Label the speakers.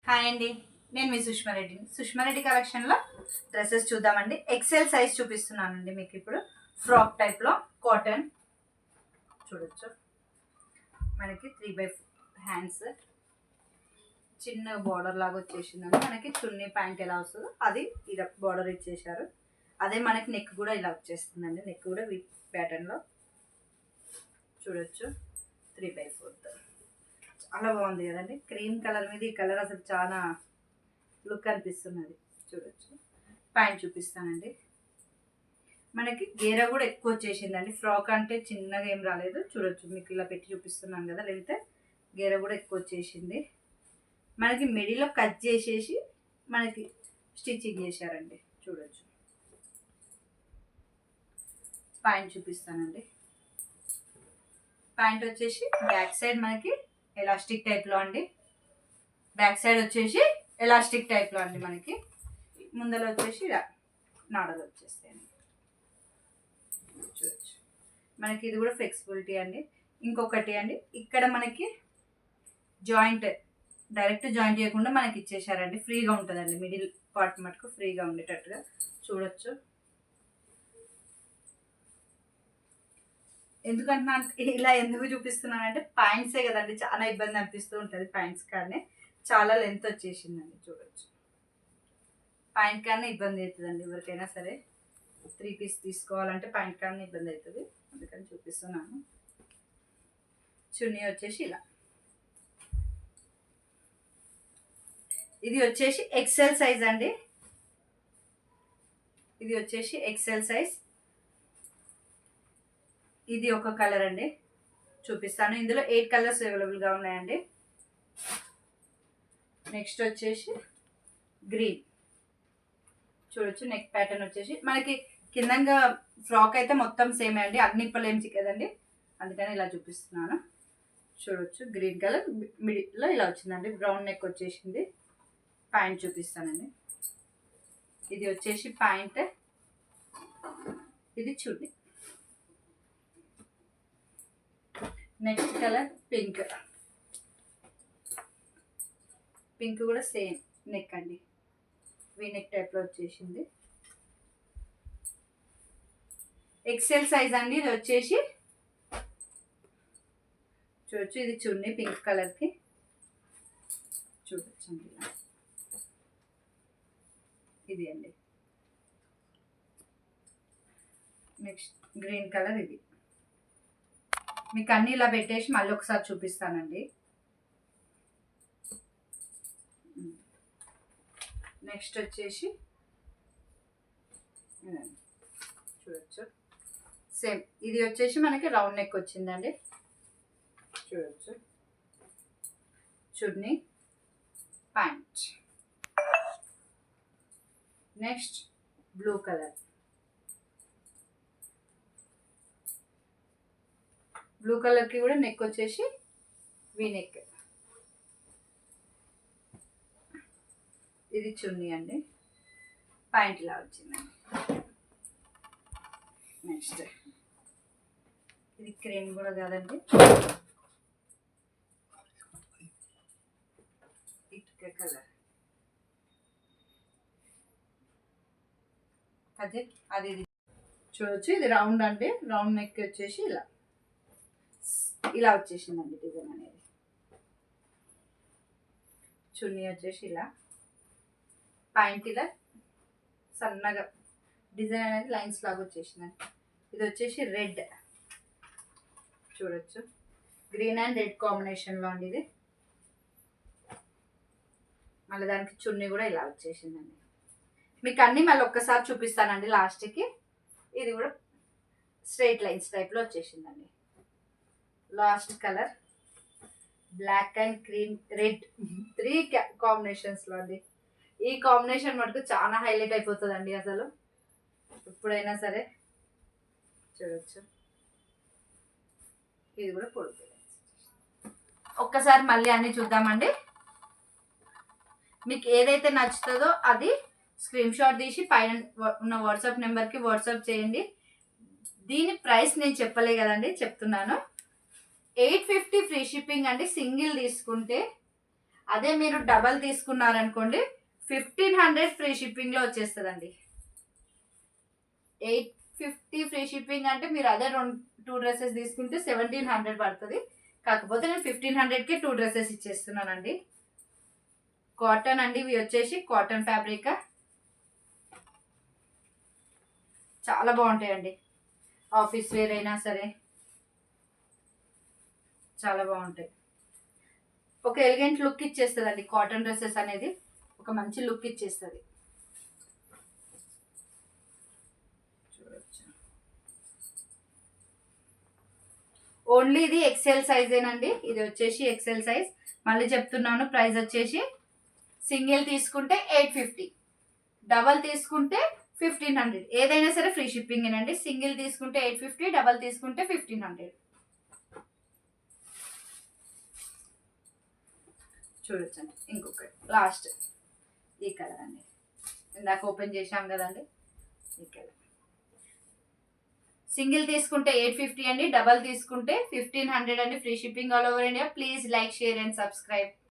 Speaker 1: Hi అండి, నేను మీ సుష్మారెడ్డిని. సుష్మారెడ్డి కలెక్షన్లో డ్రెస్సెస్ చూద్దామండి. ఎక్సెల్ సైజ్ చూపిస్తున్నానండి మీకు ఇప్పుడు. ఫ్రాక్ టైప్లో కాటన్ చూడొచ్చు. మనకి 3/4 హ్యాండ్స్, చిన్న బార్డర్ లాగా వచ్చేసిందండి. మనకి చున్నీ ప్యాంట్ ఎలా వస్తుందో అది ఇలా బార్డర్ ఇచ్చేసారు. అదే మనకి నెక్ కూడా ఇలా వచ్చేస్తుందండి. నెక్ కూడా విత్ ప్యాటర్న్లో చూడొచ్చు. 3/4 చాలా బాగుంది కదండి. క్రీమ్ కలర్ మీద ఈ కలర్ అసలు చాలా లుక్ అనిపిస్తున్నది. చూడొచ్చు. ప్యాంట్ చూపిస్తానండి. మనకి గేర కూడా ఎక్కువ వచ్చేసిందండి. ఫ్రాక్ అంటే చిన్నగా ఏం రాలేదు. చూడొచ్చు, మీకు ఇలా పెట్టి చూపిస్తున్నాను కదా. లెంత్ గేర కూడా ఎక్కువ వచ్చేసింది. మనకి మిడిల్లో కట్ చేసేసి మనకి స్టిచ్చింగ్ చేశారండి. చూడొచ్చు. ప్యాంట్ చూపిస్తానండి. ప్యాంట్ వచ్చేసి బ్యాక్ సైడ్ మనకి ఎలాస్టిక్ టైప్లో అండి. బ్యాక్ సైడ్ వచ్చేసి ఎలాస్టిక్ టైప్లో అండి. మనకి ముందర వచ్చేసి ఇలా నాడలు వచ్చేస్తాయండి. చూడొచ్చు. మనకి ఇది కూడా ఫ్లెక్సిబిలిటీ అండి. ఇంకొకటి అండి, ఇక్కడ మనకి జాయింట్ డైరెక్ట్ జాయింట్ చేయకుండా మనకి ఇచ్చేసారండి. ఫ్రీగా ఉంటుందండి. మిడిల్ పార్ట్ మటుకు ఫ్రీగా ఉండేటట్టుగా చూడొచ్చు. ఎందుకంటున్నా ఇలా ఎందుకు చూపిస్తున్నానంటే ప్యాంట్సే కదండి, చాలా ఇబ్బంది అనిపిస్తూ ఉంటుంది. ప్యాంట్స్ కానీ చాలా లెంత్ వచ్చేసిందండి. చూడొచ్చు. ప్యాంట్ కానీ ఇబ్బంది అవుతుందండి ఎవరికైనా సరే. 3 పీస్ తీసుకోవాలంటే ప్యాంట్ కానీ ఇబ్బంది అవుతుంది. అందుకని చూపిస్తున్నాను. చున్నీ వచ్చేసి ఇలా. ఇది వచ్చేసి ఎక్సెల్ సైజ్ అండి. ఇది వచ్చేసి ఎక్సెల్ సైజ్. ఇది ఒక కలర్ అండి, చూపిస్తాను. ఇందులో 8 కలర్స్ అవైలబుల్గా ఉన్నాయండి. నెక్స్ట్ వచ్చేసి గ్రీన్. చూడొచ్చు. నెక్ ప్యాటర్న్ వచ్చేసి మనకి కిందంగా ఫ్రాక్ అయితే మొత్తం సేమే అండి. అన్ని ఇప్పలేం కదండి, అందుకని ఇలా చూపిస్తున్నాను. చూడొచ్చు. గ్రీన్ కలర్ మిడిల్లో ఇలా వచ్చిందండి. బ్రౌన్ నెక్ వచ్చేసింది. ప్యాంట్ చూపిస్తానండి. ఇది వచ్చేసి ప్యాంట్, ఇది chunni. Next colour pink. Pink కూడా సేమ్ నెక్ అండి. వీ నెక్ టైప్లో వచ్చేసింది. ఎక్సెల్ సైజ్ అండి. ఇది వచ్చేసి చూడొచ్చు. ఇది చున్నీ పింక్ కలర్కి. చూడొచ్చు అండి. ఇది అండి. Next green colour. ఇది మీకు అన్ని ఇలా పెట్టేసి మళ్ళీ ఒకసారి చూపిస్తానండి. నెక్స్ట్ వచ్చేసి చూడొచ్చు. సేమ్ ఇది వచ్చేసి మనకి రౌండ్ నెక్ వచ్చిందండి. చూడొచ్చు. Chunni pant. Next blue colour. Blue కలర్కి కూడా నెక్ వచ్చేసి వీ నెక్. ఇది చున్నీ అండి. ప్యాంట్ ఇలా వచ్చిందండి. నెక్స్ట్ ఇది క్రీమ్ కూడా కాదండి, ఇటుక కలర్. అదే అది చూడొచ్చు. ఇది రౌండ్ అండి. రౌండ్ నెక్ వచ్చేసి ఇలా ఇలా వచ్చేసిందండి డిజైన్ అనేది. చున్నీ వచ్చేసి ఇలా. ప్యాంట్ ఇలా సన్నగా డిజైన్ అనేది లైన్స్ లాగా వచ్చేసిందండి. ఇది వచ్చేసి రెడ్. చూడొచ్చు. గ్రీన్ అండ్ రెడ్ కాంబినేషన్లో అండి ఇది. మళ్ళీ దానికి చున్నీ కూడా ఇలా వచ్చేసిందండి. మీకు అన్నీ మళ్ళీ ఒక్కసారి చూపిస్తానండి లాస్ట్కి. ఇది కూడా స్ట్రైట్ లైన్స్ టైప్లో వచ్చేసిందండి. Last colour black and cream red. 3 కాంబినేషన్స్లో అండి. ఈ కాంబినేషన్ మటుకు చాలా హైలైట్ అయిపోతుందండి అసలు ఎప్పుడైనా సరే. చూడొచ్చు. ఇది కూడా పొడుగు. ఒక్కసారి మళ్ళీ అన్నీ చూద్దామండి. మీకు ఏదైతే నచ్చుతుందో అది స్క్రీన్ షాట్ తీసి పైన ఉన్న వాట్సాప్ నెంబర్కి వాట్సాప్ చేయండి. దీని ప్రైస్ నేను చెప్పలే కదండి, చెప్తున్నాను. 850 ఫ్రీ షిప్పింగ్ అండి. సింగిల్ తీసుకుంటే అదే మీరు డబల్ తీసుకున్నారనుకోండి 1500 ఫ్రీ షిప్పింగ్లో వచ్చేస్తుందండి. 850 ఫ్రీ షిప్పింగ్ అంటే మీరు అదే 2 డ్రెస్సెస్ తీసుకుంటే 1700 పడుతుంది. కాకపోతే నేను 1500కి 2 డ్రెస్సెస్ ఇచ్చేస్తున్నానండి. కాటన్ అండి, ఇవి వచ్చేసి కాటన్ ఫ్యాబ్రిక్, చాలా బాగుంటాయండి. ఆఫీస్ వేర్ అయినా సరే చాలా బాగుంటాయి. ఒక ఎలిగెంట్ లుక్ ఇచ్చేస్తుంది అండి కాటన్ డ్రెస్సెస్ అనేది, ఒక మంచి లుక్ ఇచ్చేస్తుంది. చూడొచ్చు. ఓన్లీ ఇది ఎక్సెల్ సైజేనండి. ఇది వచ్చేసి ఎక్సెల్ సైజ్. మళ్ళీ చెప్తున్నాను, ప్రైస్ వచ్చేసి సింగిల్ తీసుకుంటే 850, డబల్ తీసుకుంటే 1500. ఏదైనా సరే ఫ్రీ షిప్పింగ్ ఏనండి. సింగిల్ తీసుకుంటే 850, డబల్ తీసుకుంటే 1500. చూడొచ్చండి. ఇంకొకటి లాస్ట్ ఈ కలర్ అండి, ఇందాక ఓపెన్ చేసాం కదండి ఈ కలర్. సింగిల్ తీసుకుంటే 850 అండి, డబల్ తీసుకుంటే 1500 అండి. Free shipping all over India. Please like, share and subscribe.